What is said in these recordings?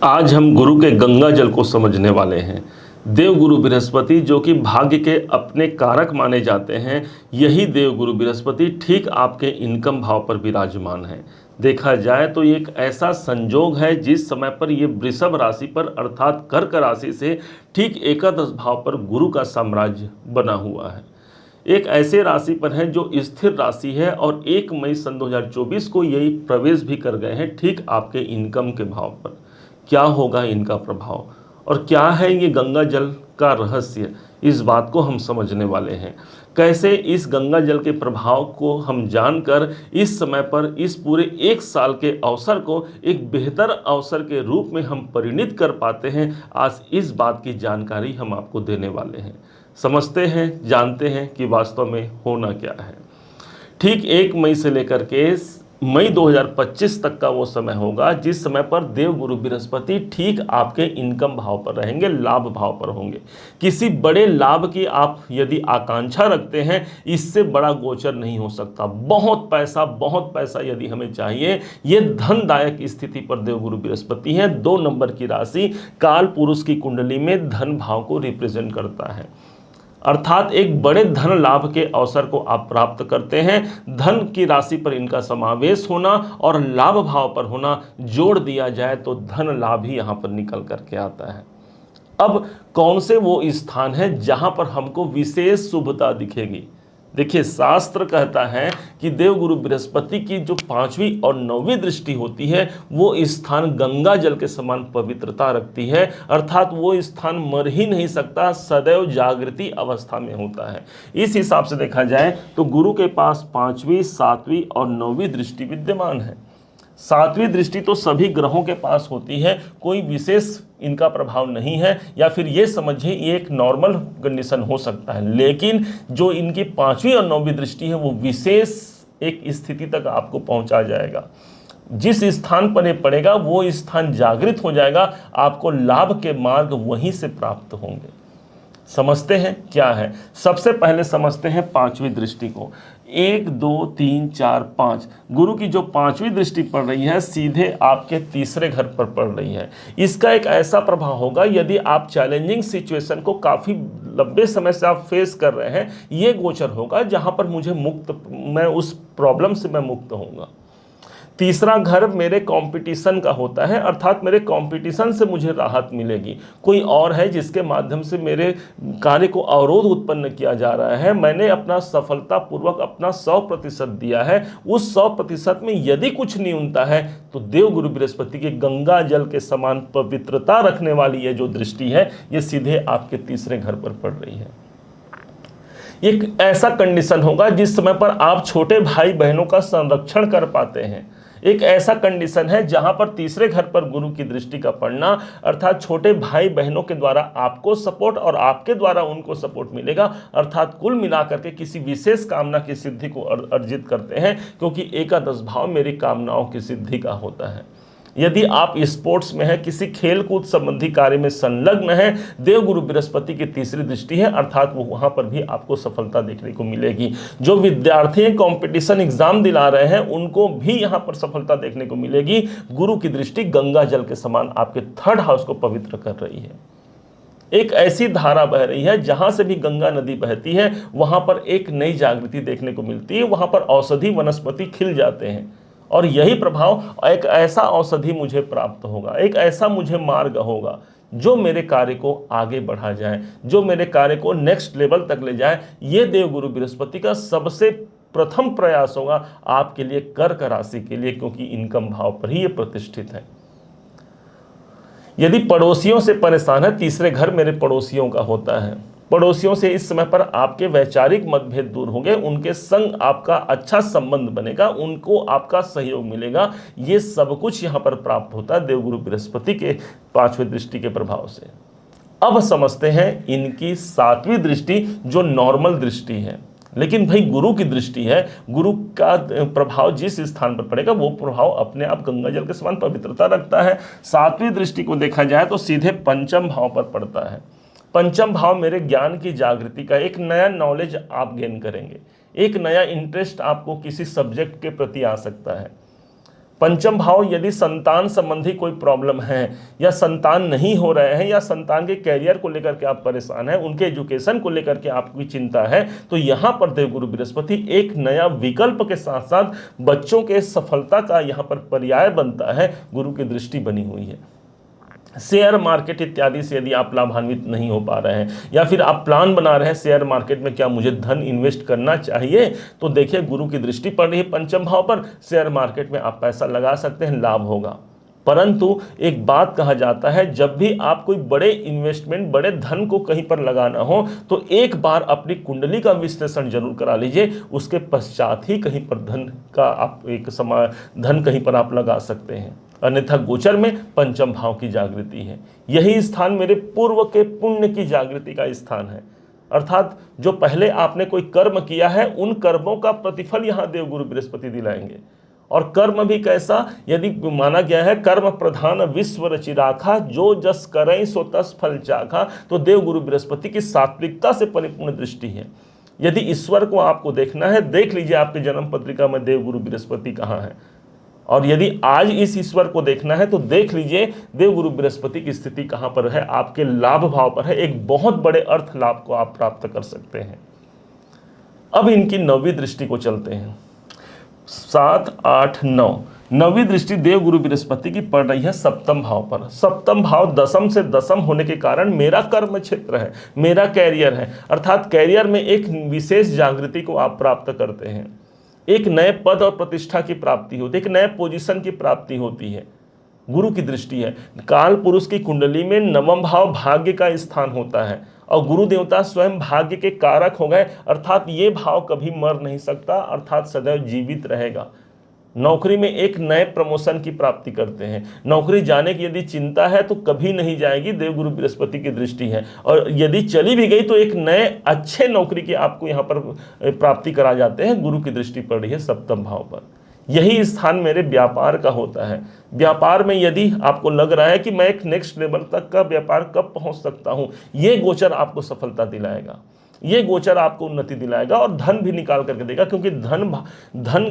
आज हम गुरु के गंगा जल को समझने वाले हैं। देवगुरु बृहस्पति जो कि भाग्य के अपने कारक माने जाते हैं, यही देवगुरु बृहस्पति ठीक आपके इनकम भाव पर विराजमान है। देखा जाए तो ये एक ऐसा संजोग है जिस समय पर ये वृषभ राशि पर अर्थात कर्क राशि से ठीक एकादश भाव पर गुरु का साम्राज्य बना हुआ है। एक ऐसे राशि पर है जो स्थिर राशि है और 1 मई सन 2024 को यही प्रवेश भी कर गए हैं ठीक आपके इनकम के भाव पर। क्या होगा इनका प्रभाव और क्या है ये गंगा जल का रहस्य, इस बात को हम समझने वाले हैं। कैसे इस गंगा जल के प्रभाव को हम जानकर इस समय पर इस पूरे 1 साल के अवसर को एक बेहतर अवसर के रूप में हम परिणित कर पाते हैं, आज इस बात की जानकारी हम आपको देने वाले हैं। समझते हैं, जानते हैं कि वास्तव में होना क्या है। ठीक 1 मई से लेकर के मई 2025 तक का वो समय होगा जिस समय पर देवगुरु बृहस्पति ठीक आपके इनकम भाव पर रहेंगे, लाभ भाव पर होंगे। किसी बड़े लाभ की आप यदि आकांक्षा रखते हैं, इससे बड़ा गोचर नहीं हो सकता। बहुत पैसा यदि हमें चाहिए, ये धनदायक स्थिति पर देवगुरु बृहस्पति है। 2 नंबर की राशि काल पुरुष की कुंडली में धन भाव को रिप्रेजेंट करता है, अर्थात एक बड़े धन लाभ के अवसर को आप प्राप्त करते हैं। धन की राशि पर इनका समावेश होना और लाभ भाव पर होना जोड़ दिया जाए तो धन लाभ ही यहाँ पर निकल करके आता है। अब कौन से वो स्थान है जहाँ पर हमको विशेष शुभता दिखेगी? देखिए, शास्त्र कहता है कि देवगुरु बृहस्पति की जो 5वीं और 9वीं दृष्टि होती है वो स्थान गंगा जल के समान पवित्रता रखती है, अर्थात वो स्थान मर ही नहीं सकता, सदैव जागृति अवस्था में होता है। इस हिसाब से देखा जाए तो गुरु के पास 5वीं, 7वीं और 9वीं दृष्टि विद्यमान है। 7वीं दृष्टि तो सभी ग्रहों के पास होती है, कोई विशेष इनका प्रभाव नहीं है, या फिर ये समझिए ये एक नॉर्मल कंडीशन हो सकता है। लेकिन जो इनकी 5वीं और 9वीं दृष्टि है वो विशेष एक स्थिति तक आपको पहुंचा जाएगा। जिस स्थान पर ये पड़ेगा वो स्थान जागृत हो जाएगा, आपको लाभ के मार्ग वहीं से प्राप्त होंगे। समझते हैं क्या है? सबसे पहले समझते हैं 5वीं दृष्टि को। 1 2 3 4 5 गुरु की जो 5वीं दृष्टि पड़ रही है सीधे आपके तीसरे घर पर पड़ रही है। इसका एक ऐसा प्रभाव होगा, यदि आप चैलेंजिंग सिचुएशन को काफ़ी लंबे समय से आप फेस कर रहे हैं, ये गोचर होगा जहां पर मैं उस प्रॉब्लम से मैं मुक्त होऊंगा। तीसरा घर मेरे कंपटीशन का होता है, अर्थात मेरे कंपटीशन से मुझे राहत मिलेगी। कोई और है जिसके माध्यम से मेरे कार्य को अवरोध उत्पन्न किया जा रहा है, मैंने अपना सफलतापूर्वक अपना 100% दिया है, उस 100% में यदि कुछ न्यूनता है तो देवगुरु बृहस्पति के गंगा जल के समान पवित्रता रखने वाली ये जो दृष्टि है ये सीधे आपके तीसरे घर पर पड़ रही है। एक ऐसा कंडीशन होगा जिस समय पर आप छोटे भाई बहनों का संरक्षण कर पाते हैं। एक ऐसा कंडीशन है जहां पर तीसरे घर पर गुरु की दृष्टि का पड़ना, अर्थात छोटे भाई बहनों के द्वारा आपको सपोर्ट और आपके द्वारा उनको सपोर्ट मिलेगा, अर्थात कुल मिलाकर के किसी विशेष कामना की सिद्धि को अर्जित करते हैं, क्योंकि एकादश भाव मेरी कामनाओं की सिद्धि का होता है। यदि आप स्पोर्ट्स में हैं, किसी खेल कूद संबंधी कार्य में संलग्न है, देवगुरु बृहस्पति की तीसरी दृष्टि है, अर्थात वो वहां पर भी आपको सफलता देखने को मिलेगी। जो विद्यार्थी कंपटीशन एग्जाम दिला रहे हैं उनको भी यहां पर सफलता देखने को मिलेगी। गुरु की दृष्टि गंगा जल के समान आपके 3rd हाउस को पवित्र कर रही है। एक ऐसी धारा बह रही है जहां से भी गंगा नदी बहती है वहां पर एक नई जागृति देखने को मिलती है, वहां पर औषधि वनस्पति खिल जाते हैं और यही प्रभाव एक ऐसा औषधि मुझे प्राप्त होगा, एक ऐसा मुझे मार्ग होगा जो मेरे कार्य को आगे बढ़ा जाए, जो मेरे कार्य को नेक्स्ट लेवल तक ले जाए। ये देवगुरु बृहस्पति का सबसे प्रथम प्रयास होगा आपके लिए, कर्क राशि के लिए, क्योंकि इनकम भाव पर ही ये प्रतिष्ठित है। यदि पड़ोसियों से परेशान है, तीसरे घर मेरे पड़ोसियों का होता है, पड़ोसियों से इस समय पर आपके वैचारिक मतभेद दूर होंगे, उनके संग आपका अच्छा संबंध बनेगा, उनको आपका सहयोग मिलेगा। ये सब कुछ यहाँ पर प्राप्त होता है देवगुरु बृहस्पति के 5वीं दृष्टि के प्रभाव से। अब समझते हैं इनकी 7वीं दृष्टि जो नॉर्मल दृष्टि है, लेकिन भाई गुरु की दृष्टि है, गुरु का प्रभाव जिस स्थान पर पड़ेगा वो प्रभाव अपने आप गंगा जल के समान पवित्रता रखता है। 7वीं दृष्टि को देखा जाए तो सीधे 5म भाव पर पड़ता है। 5म भाव मेरे ज्ञान की जागृति का, एक नया नॉलेज आप गेन करेंगे, एक नया इंटरेस्ट आपको किसी सब्जेक्ट के प्रति आ सकता है। पंचम भाव यदि संतान संबंधी कोई प्रॉब्लम है, या संतान नहीं हो रहे हैं, या संतान के कैरियर को लेकर के आप परेशान हैं, उनके एजुकेशन को लेकर के आपकी चिंता है, तो यहाँ पर देवगुरु बृहस्पति एक नया विकल्प के साथ साथ बच्चों के सफलता का यहाँ पर पर्याय बनता है। गुरु की दृष्टि बनी हुई है। शेयर मार्केट इत्यादि से यदि आप लाभान्वित नहीं हो पा रहे हैं, या फिर आप प्लान बना रहे हैं शेयर मार्केट में क्या मुझे धन इन्वेस्ट करना चाहिए, तो देखिए गुरु की दृष्टि पड़ रही है पंचम भाव पर, शेयर मार्केट में आप पैसा लगा सकते हैं, लाभ होगा। परंतु एक बात कहा जाता है, जब भी आप कोई बड़े इन्वेस्टमेंट, बड़े धन को कहीं पर लगाना हो, तो एक बार अपनी कुंडली का विश्लेषण जरूर करा लीजिए, उसके पश्चात ही कहीं पर धन का आप धन कहीं पर आप लगा सकते हैं। अन्यथा गोचर में पंचम भाव की जागृति है। यही स्थान मेरे पूर्व के पुण्य की जागृति का स्थान है, अर्थात जो पहले आपने कोई कर्म किया है, उन कर्मों का प्रतिफल यहाँ देवगुरु बृहस्पति दिलाएंगे। और कर्म भी कैसा, यदि माना गया है कर्म प्रधान विश्व रचि राखा, जो जस करें सो तस फल चाखा, तो देवगुरु बृहस्पति की सात्विकता से परिपूर्ण दृष्टि है। यदि ईश्वर को आपको देखना है, देख लीजिए आपके जन्म पत्रिका में देवगुरु बृहस्पति कहाँ है, और यदि आज इस ईश्वर को देखना है तो देख लीजिए देवगुरु बृहस्पति की स्थिति कहाँ पर है, आपके लाभ भाव पर है। एक बहुत बड़े अर्थ लाभ को आप प्राप्त कर सकते हैं। अब इनकी नौवीं दृष्टि को चलते हैं। 7, 8, 9 नौवीं दृष्टि देवगुरु बृहस्पति की पड़ रही है सप्तम भाव पर। सप्तम भाव दशम से दशम होने के कारण मेरा कर्म क्षेत्र है, मेरा कैरियर है, अर्थात कैरियर में एक विशेष जागृति को आप प्राप्त करते हैं। एक नए पद और प्रतिष्ठा की प्राप्ति होती है, एक नए पोजीशन की प्राप्ति होती है। गुरु की दृष्टि है। काल पुरुष की कुंडली में नवम भाव भाग्य का स्थान होता है, और गुरु देवता स्वयं भाग्य के कारक हो गए, अर्थात ये भाव कभी मर नहीं सकता, अर्थात सदैव जीवित रहेगा। नौकरी में एक नए प्रमोशन की प्राप्ति करते हैं। नौकरी जाने की यदि चिंता है तो कभी नहीं जाएगी, देवगुरु बृहस्पति की दृष्टि है। और यदि चली भी गई तो एक नए अच्छे नौकरी की आपको यहाँ पर प्राप्ति करा जाते हैं। गुरु की दृष्टि पड़ रही है सप्तम भाव पर। यही स्थान मेरे व्यापार का होता है। व्यापार में यदि आपको लग रहा है कि मैं एक नेक्स्ट लेवल तक का व्यापार कब पहुंच सकता हूं, ये गोचर आपको सफलता दिलाएगा, ये गोचर आपको उन्नति दिलाएगा और धन भी निकाल करके देगा, क्योंकि धन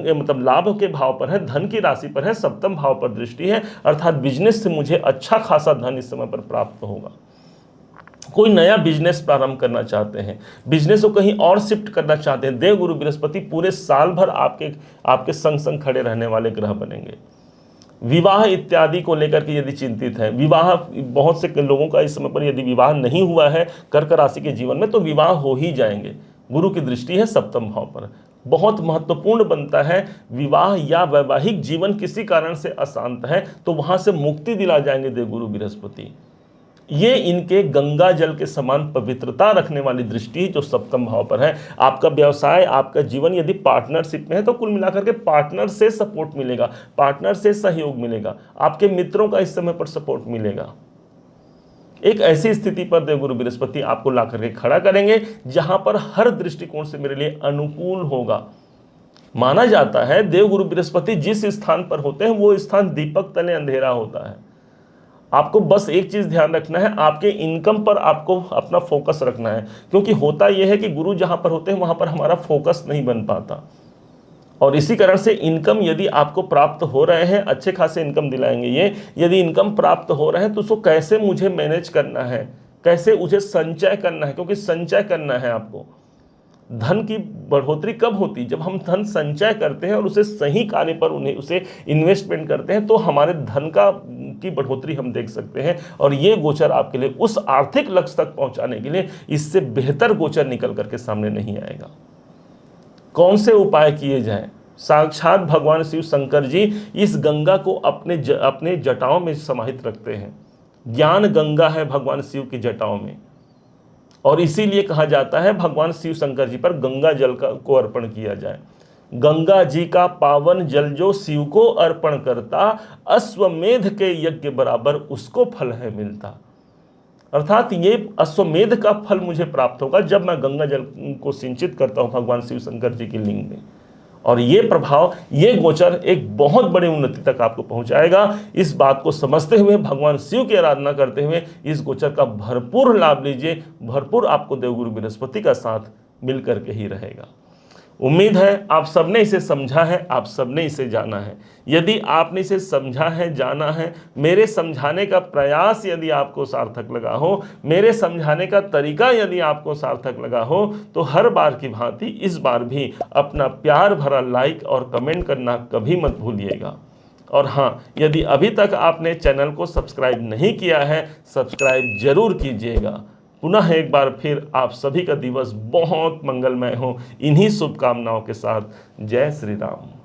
मतलब लाभ के भाव पर है, धन की राशि पर है, सप्तम भाव पर दृष्टि है, अर्थात बिजनेस से मुझे अच्छा खासा धन इस समय पर प्राप्त होगा। कोई नया बिजनेस प्रारंभ करना चाहते हैं, बिजनेस को कहीं और शिफ्ट करना चाहते हैं, देवगुरु बृहस्पति पूरे साल भर आपके संग संग खड़े रहने वाले ग्रह बनेंगे। विवाह इत्यादि को लेकर के यदि चिंतित है, विवाह बहुत से लोगों का इस समय पर यदि विवाह नहीं हुआ है कर्क राशि के जीवन में, तो विवाह हो ही जाएंगे। गुरु की दृष्टि है सप्तम भाव पर। बहुत महत्वपूर्ण बनता है, विवाह या वैवाहिक जीवन किसी कारण से अशांत है तो वहां से मुक्ति दिला जाएंगे देवगुरु बृहस्पति। ये इनके गंगा जल के समान पवित्रता रखने वाली दृष्टि जो सप्तम भाव पर है। आपका व्यवसाय, आपका जीवन यदि पार्टनरशिप में है तो कुल मिलाकर के पार्टनर से सपोर्ट मिलेगा, पार्टनर से सहयोग मिलेगा, आपके मित्रों का इस समय पर सपोर्ट मिलेगा। एक ऐसी स्थिति पर देवगुरु बृहस्पति आपको ला करके खड़ा करेंगे जहां पर हर दृष्टिकोण से मेरे लिए अनुकूल होगा। माना जाता है देवगुरु बृहस्पति जिस स्थान पर होते हैं वो स्थान दीपक तले अंधेरा होता है। आपको बस एक चीज ध्यान रखना है, आपके इनकम पर आपको अपना फोकस रखना है, क्योंकि होता यह है कि गुरु जहां पर होते हैं वहां पर हमारा फोकस नहीं बन पाता। और इसी कारण से इनकम यदि आपको प्राप्त हो रहे हैं, अच्छे खासे इनकम दिलाएंगे ये, यदि इनकम प्राप्त हो रहे हैं तो उसको कैसे मुझे मैनेज करना है, कैसे उसे संचय करना है, क्योंकि संचय करना है आपको। धन की बढ़ोतरी कब होती है? जब हम धन संचय करते हैं और उसे सही कार्य पर उसे इन्वेस्टमेंट करते हैं, तो हमारे धन की बढ़ोतरी हम देख सकते हैं। और ये गोचर आपके लिए उस आर्थिक लक्ष्य तक पहुंचाने के लिए इससे बेहतर गोचर निकल करके सामने नहीं आएगा। कौन से उपाय किए जाएं? साक्षात भगवान शिव शंकर जी इस गंगा को अपने जटाओं में समाहित रखते हैं। ज्ञान गंगा है भगवान शिव की जटाओं में, और इसीलिए कहा जाता है भगवान शिव शंकर जी पर गंगा जल को अर्पण किया जाए। गंगा जी का पावन जल जो शिव को अर्पण करता, अश्वमेध के यज्ञ बराबर उसको फल है मिलता। अर्थात ये अश्वमेध का फल मुझे प्राप्त होगा जब मैं गंगा जल को सिंचित करता हूं भगवान शिव शंकर जी की लिंग में। और ये प्रभाव, ये गोचर एक बहुत बड़ी उन्नति तक आपको पहुंचाएगा। इस बात को समझते हुए, भगवान शिव की आराधना करते हुए इस गोचर का भरपूर लाभ लीजिए। भरपूर आपको देवगुरु बृहस्पति का साथ मिल करके ही रहेगा। उम्मीद है आप सबने इसे समझा है, आप सबने इसे जाना है। यदि आपने इसे समझा है, जाना है, मेरे समझाने का प्रयास यदि आपको सार्थक लगा हो, मेरे समझाने का तरीका यदि आपको सार्थक लगा हो, तो हर बार की भांति इस बार भी अपना प्यार भरा लाइक और कमेंट करना कभी मत भूलिएगा। और हाँ, यदि अभी तक आपने चैनल को सब्सक्राइब नहीं किया है, सब्सक्राइब जरूर कीजिएगा। पुनः एक बार फिर आप सभी का दिवस बहुत मंगलमय हो, इन्हीं शुभकामनाओं के साथ। जय श्री राम।